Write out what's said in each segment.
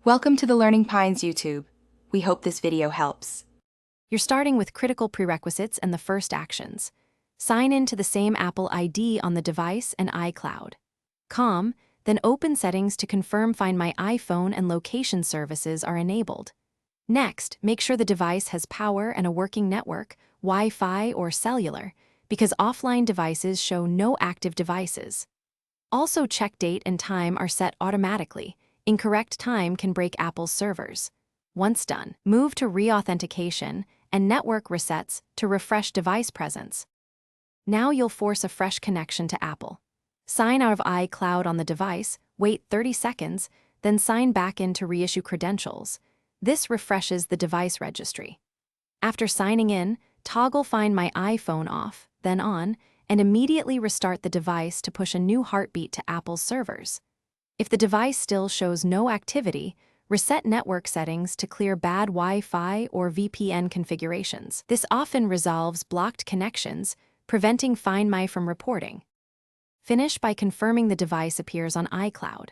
Welcome to the Learning Pines YouTube. We hope this video helps. You're starting with critical prerequisites and the first actions. Sign in to the same Apple ID on the device and iCloud. Then open settings to confirm Find My iPhone and location services are enabled. Next, make sure the device has power and a working network, Wi-Fi or cellular, because offline devices show no active devices. Also, check date and time are set automatically. Incorrect time can break Apple's servers. Once done, move to re-authentication and network resets to refresh device presence. Now you'll force a fresh connection to Apple. Sign out of iCloud on the device, wait 30 seconds, then sign back in to reissue credentials. This refreshes the device registry. After signing in, toggle Find My iPhone off, then on, and immediately restart the device to push a new heartbeat to Apple's servers. If the device still shows no activity, reset network settings to clear bad Wi-Fi or VPN configurations. This often resolves blocked connections, preventing Find My from reporting. Finish by confirming the device appears on iCloud.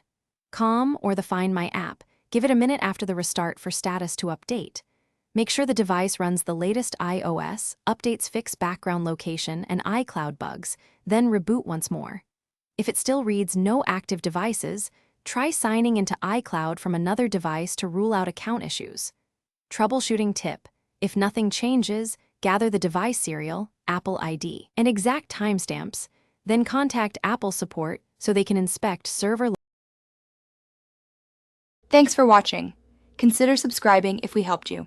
Or the Find My app. Give it a minute after the restart for status to update. Make sure the device runs the latest iOS, updates fix background location and iCloud bugs, then reboot once more. If it still reads no active devices, try signing into iCloud from another device to rule out account issues. Troubleshooting tip: if nothing changes, gather the device serial, Apple ID, and exact timestamps, then contact Apple support so they can inspect server. Thanks for watching. Consider subscribing if we helped you.